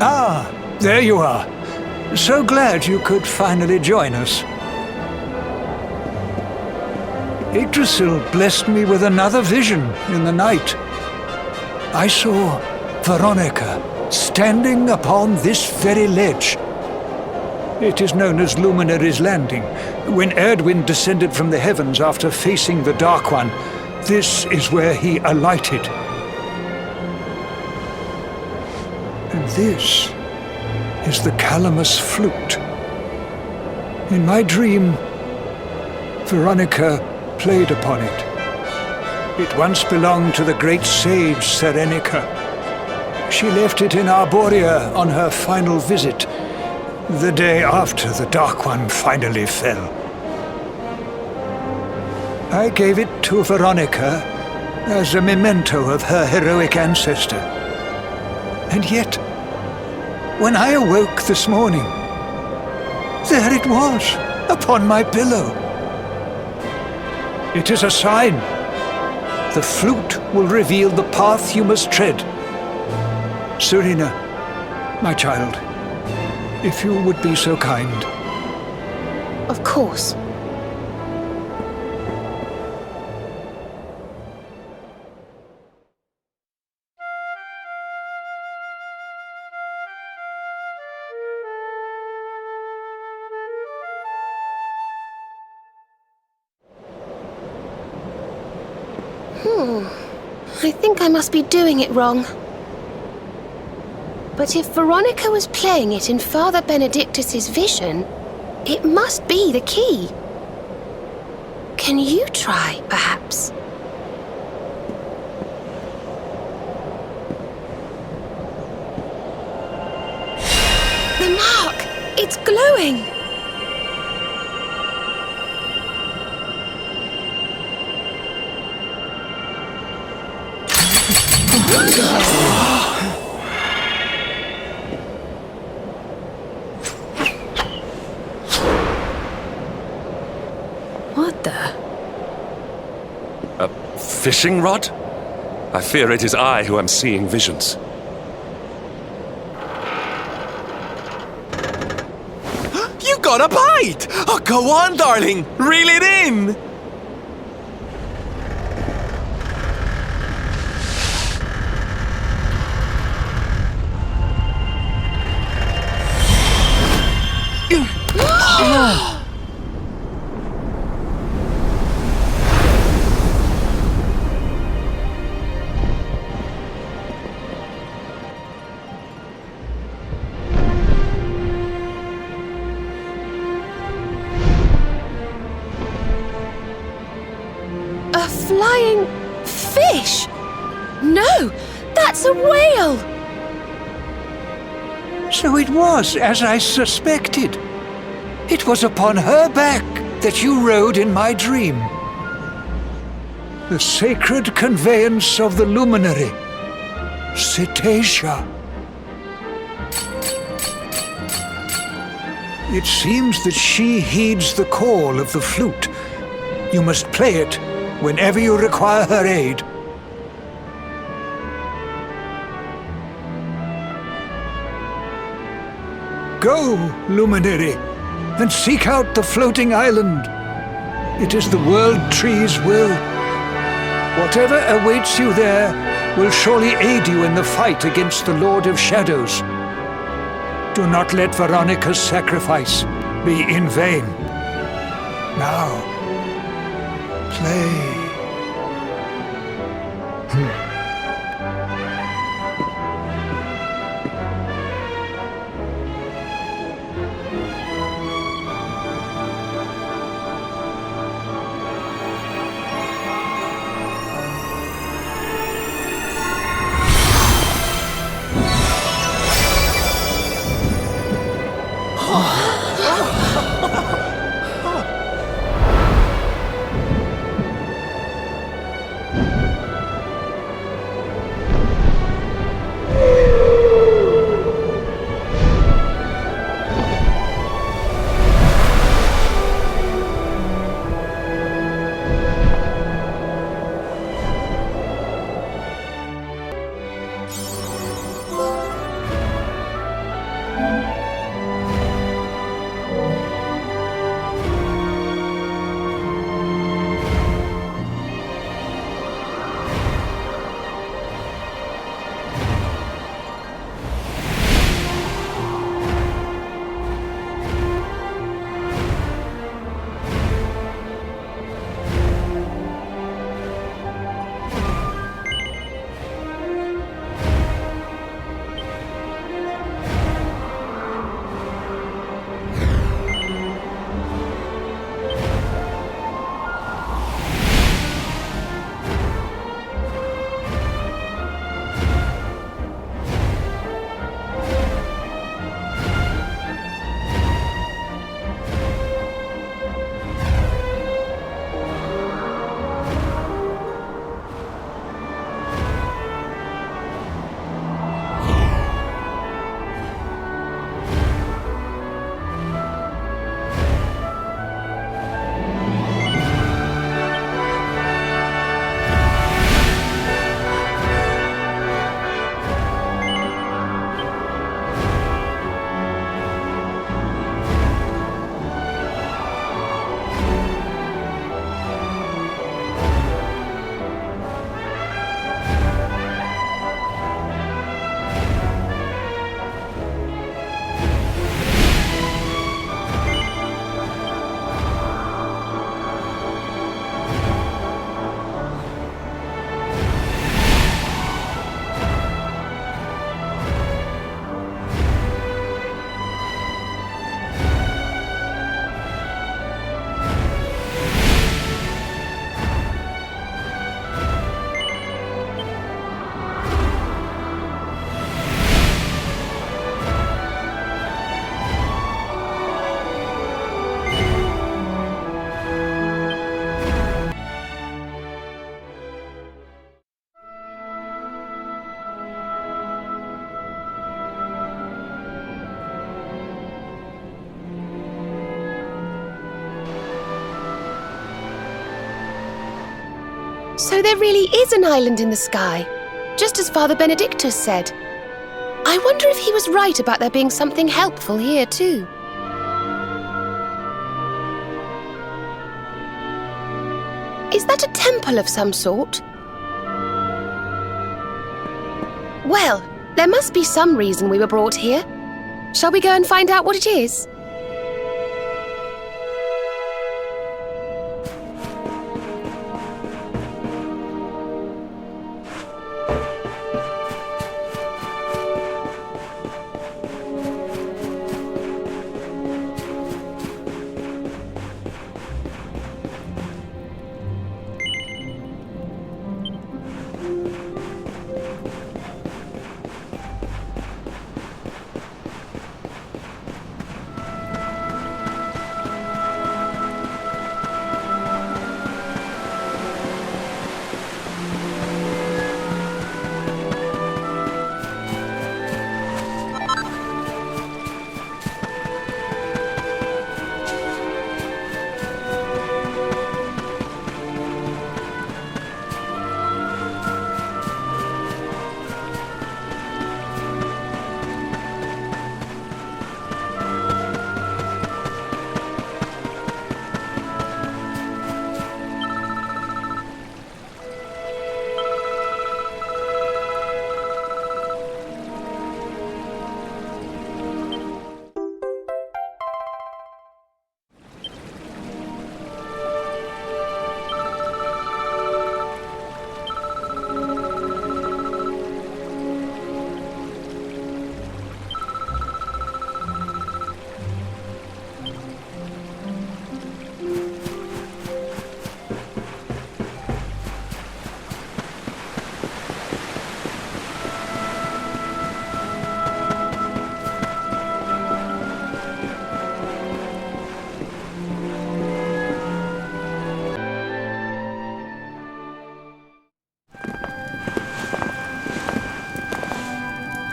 Ah, there you are. So glad you could finally join us. Yggdrasil blessed me with another vision in the night. I saw Veronica standing upon this very ledge. It is known as Luminary's Landing. When Erdwin descended from the heavens after facing the Dark One, this is where he alighted. And this is the Calamus flute. In my dream, Veronica played upon it. It once belonged to the great sage Serenica. She left it in Arborea on her final visit, the day after the Dark One finally fell. I gave it to Veronica as a memento of her heroic ancestor. And yet, when I awoke this morning, there it was, upon my pillow. It is a sign. The flute will reveal the path you must tread. Serena, my child, if you would be so kind. Of course. I think I must be doing it wrong. But if Veronica was playing it in Father Benedictus's vision, it must be the key. Can you try, perhaps? The mark! It's glowing! What the? A fishing rod? I fear it is I who am seeing visions. You got a bite! Oh, go on, darling! Reel it in! A flying fish? No, that's a whale! So it was as I suspected. It was upon her back that you rode in my dream. The sacred conveyance of the luminary, Cetacea. It seems that she heeds the call of the flute. You must play it whenever you require her aid. Go, luminary, and seek out the floating island. It is the world tree's will. Whatever awaits you there will surely aid you in the fight against the Lord of Shadows. Do not let Veronica's sacrifice be in vain. Now, play. So there really is an island in the sky, just as Father Benedictus said. I wonder if he was right about there being something helpful here too. Is that a temple of some sort? Well, there must be some reason we were brought here. Shall we go and find out what it is?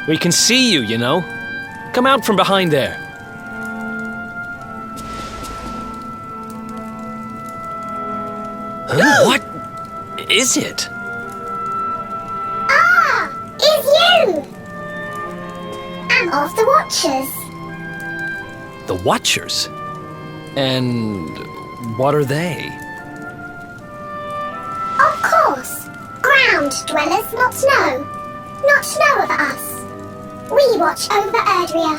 We can see you, you know. Come out from behind there. Huh? What is it? Ah! It's you! I'm of the Watchers. The Watchers? And what are they? Of course. Ground dwellers not know of us. We watch over Erdrea.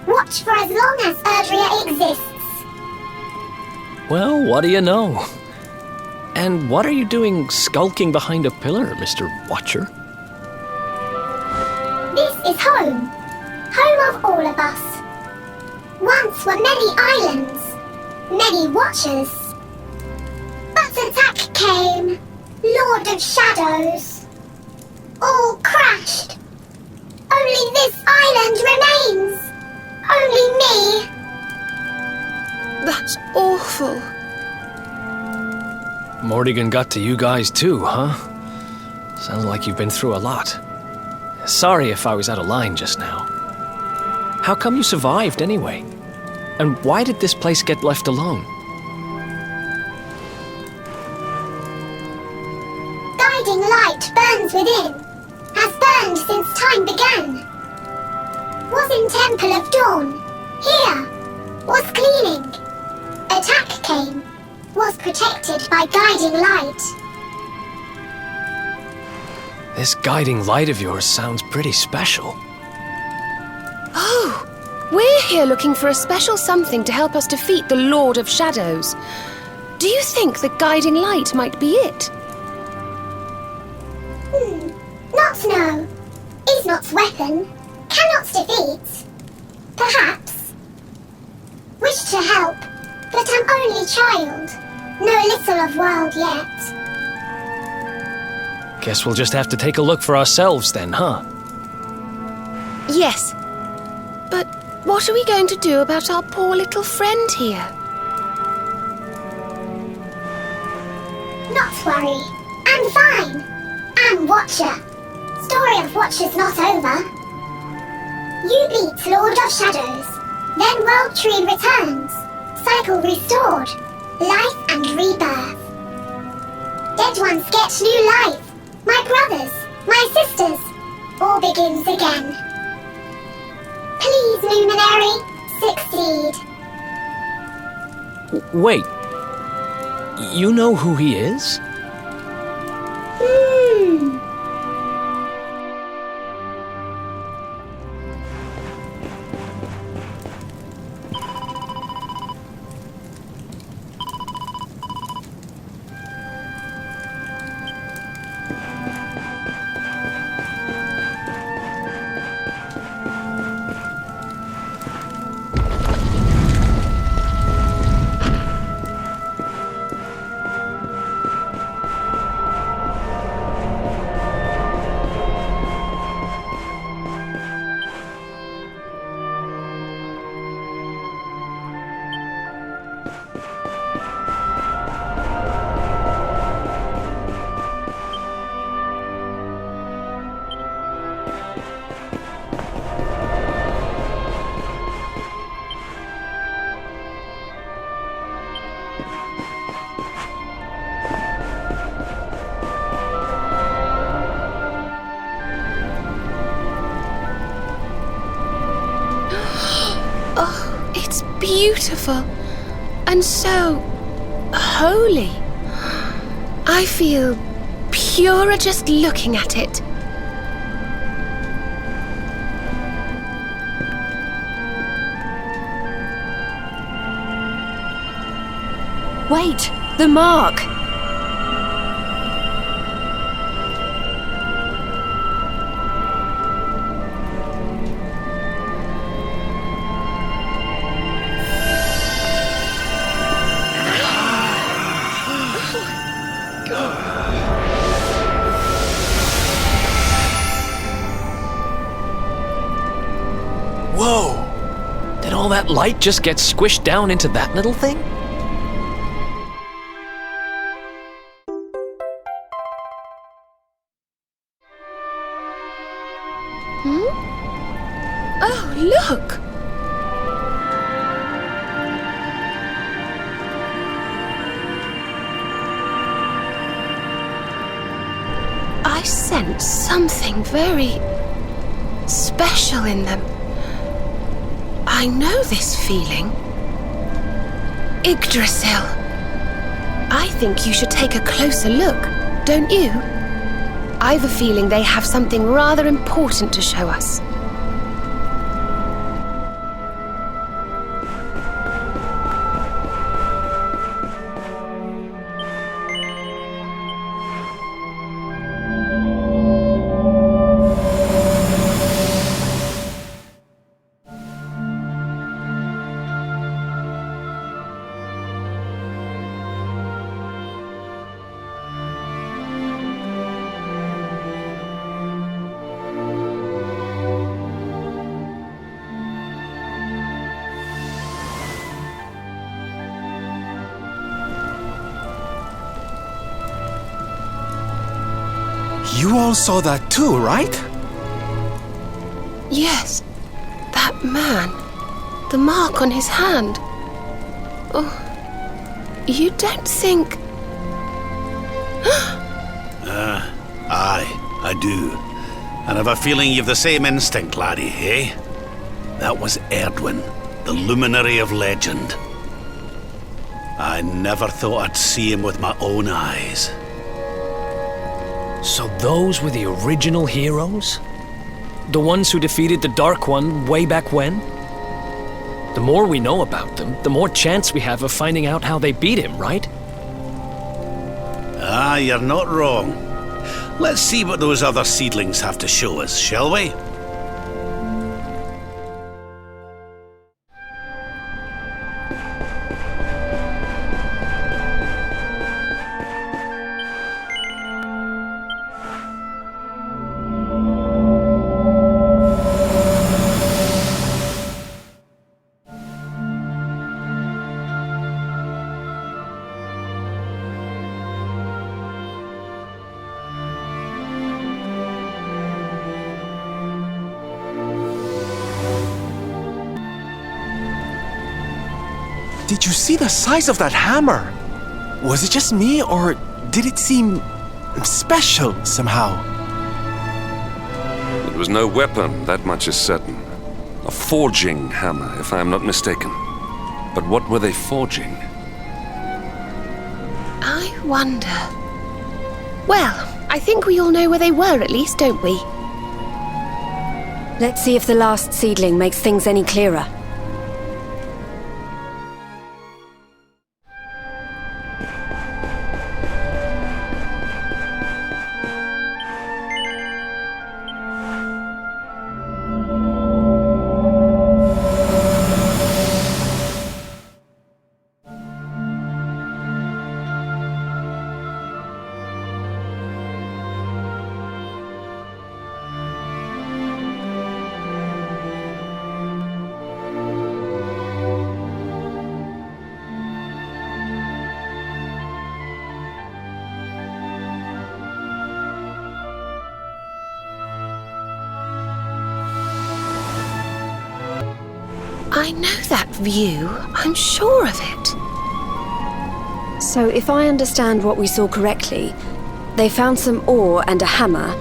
Watch for as long as Erdrea exists. Well, what do you know? And what are you doing skulking behind a pillar, Mr. Watcher? This is home. Home of all of us. Once were many islands, many Watchers. But attack came, Lord of Shadows. All crashed. Only this island remains. Only me. That's awful. Morrigan got to you guys too, huh? Sounds like you've been through a lot. Sorry if I was out of line just now. How come you survived anyway? And why did this place get left alone? Guiding light burns within, has burned since time began. Was in Temple of Dawn, here, was cleaning. Attack came, was protected by guiding light. This guiding light of yours sounds pretty special. Oh, we're here looking for a special something to help us defeat the Lord of Shadows. Do you think the guiding light might be it? Not know. Is not weapon. Cannot defeat. Perhaps. Wish to help, but am only child. Know little of world yet. Guess we'll just have to take a look for ourselves then, huh? Yes. But what are we going to do about our poor little friend here? Not worry. I'm fine. I'm Watcher. Story of Watchers not over. You beat Lord of Shadows. Then World Tree returns. Cycle restored. Life and rebirth. Dead ones get new life. My brothers, my sisters. All begins again. Please, Luminary, succeed. Wait. You know who he is? It's beautiful and so holy. I feel purer just looking at it. Wait, the mark. Whoa! Did all that light just get squished down into that little thing? Hmm? Oh, look! I sense something very special in them. I know this feeling. Yggdrasil. I think you should take a closer look, don't you? I've a feeling they have something rather important to show us. You all saw that too, right? Yes, that man. The mark on his hand. Oh, you don't think... Aye, I do. And I've a feeling you've the same instinct, laddie, eh? That was Erdwin, the luminary of legend. I never thought I'd see him with my own eyes. So those were the original heroes? The ones who defeated the Dark One way back when? The more we know about them, the more chance we have of finding out how they beat him, right? Ah, you're not wrong. Let's see what those other seedlings have to show us, shall we? Did you see the size of that hammer? Was it just me, or did it seem special somehow? It was no weapon, that much is certain. A forging hammer, if I am not mistaken. But what were they forging? I wonder... Well, I think we all know where they were at least, don't we? Let's see if the last seedling makes things any clearer. I know that view. I'm sure of it. So if I understand what we saw correctly, they found some ore and a hammer,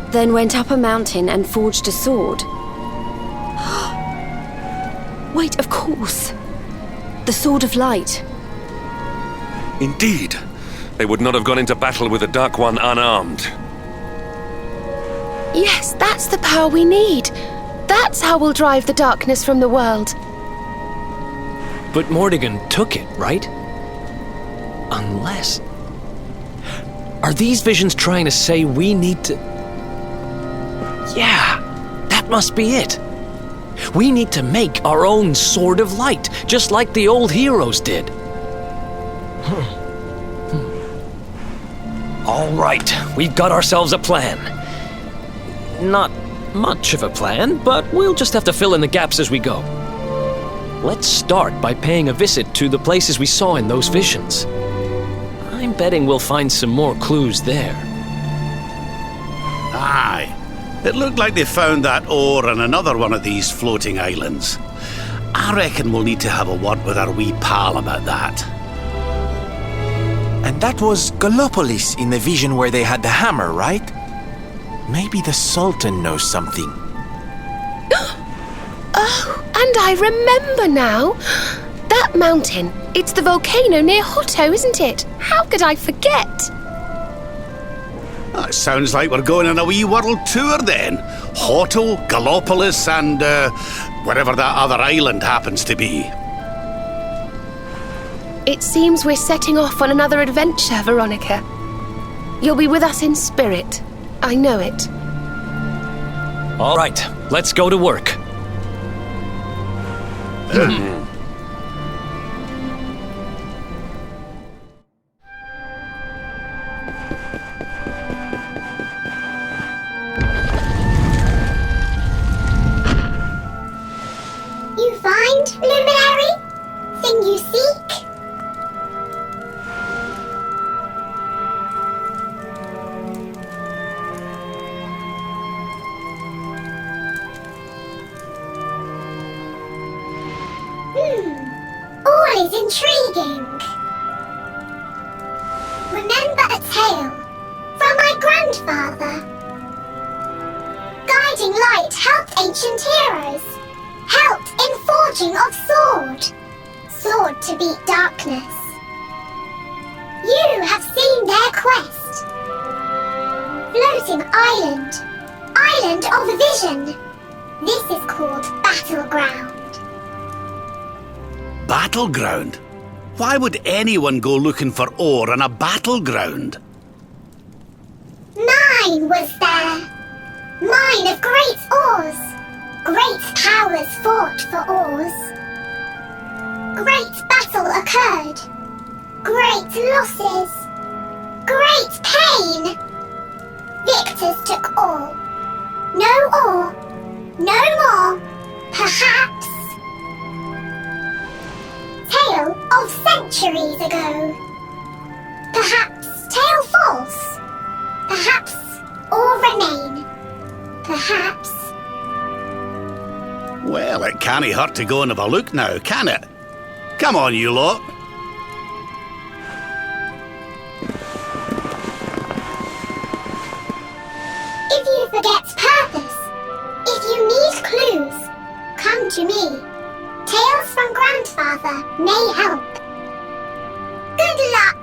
then went up a mountain and forged a sword. Wait, of course. The Sword of Light. Indeed. They would not have gone into battle with the Dark One unarmed. Yes, that's the power we need. That's how we'll drive the darkness from the world. But Mordegon took it, right? Unless... Are these visions trying to say we need to... Yeah, that must be it. We need to make our own Sword of Light, just like the old heroes did. All right, we've got ourselves a plan. Not much of a plan, but we'll just have to fill in the gaps as we go. Let's start by paying a visit to the places we saw in those visions. I'm betting we'll find some more clues there. Aye. It looked like they found that ore on another one of these floating islands. I reckon we'll need to have a word with our wee pal about that. And that was Gallopolis in the vision where they had the hammer, right? Maybe the Sultan knows something. Oh, and I remember now. That mountain, it's the volcano near Hotto, isn't it? How could I forget? That sounds like we're going on a wee world tour then. Hotto, Gallopolis, and wherever that other island happens to be. It seems we're setting off on another adventure, Veronica. You'll be with us in spirit. I know it. All right, let's go to work. You find, Luminary? Thing you seek? All is intriguing. Remember a tale from my grandfather. Guiding light helped ancient heroes. Helped in forging of sword. Sword to beat darkness. You have seen their quest. Floating island. Island of vision. This is called Battleground. Battleground? Why would anyone go looking for ore on a battleground? Mine was there. Mine of great ores. Great powers fought for ores. Great battle occurred. Great losses. Great pain. Victors took all. No ore. No more. Perhaps. Tale of centuries ago. Perhaps tale false. Perhaps or remain. Perhaps. Well, it can't hurt to go and have a look now, can it? Come on, you lot. If you forget purpose, if you need clues, come to me. Tales from Grandfather may help. Good luck!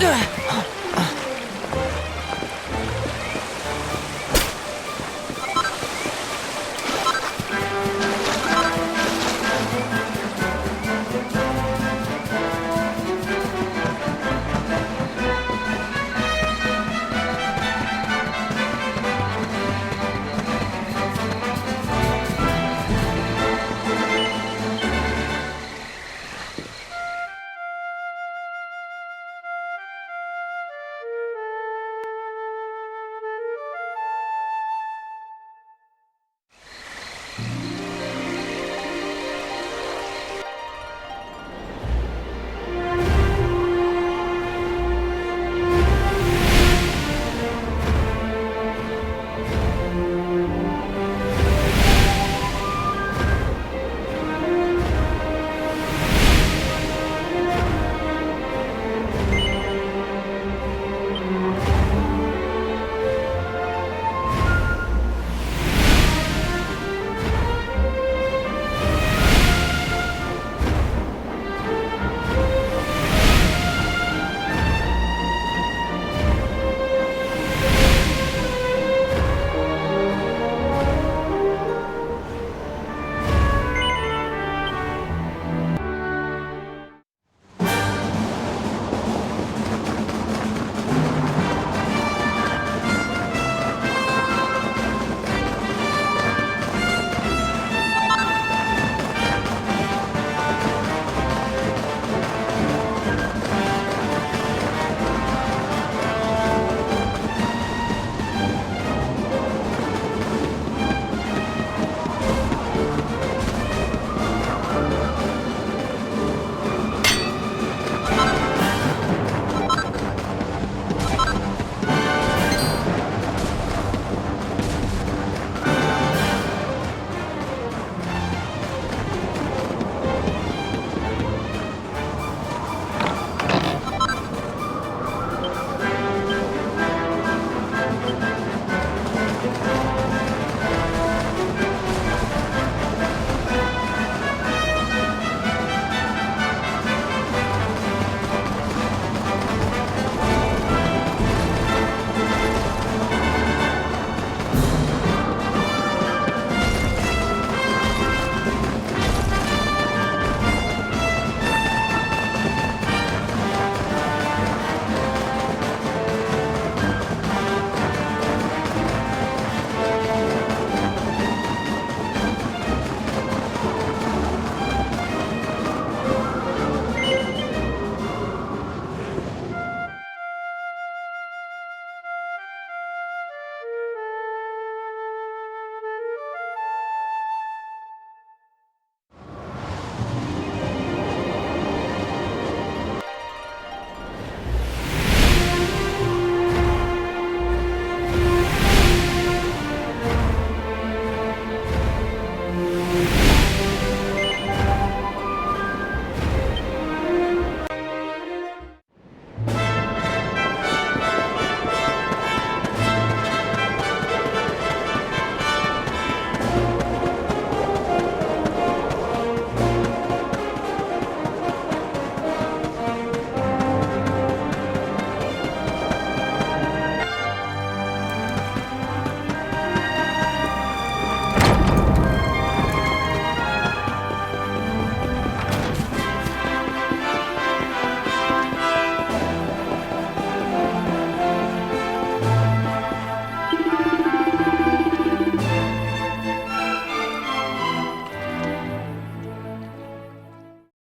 Ugh.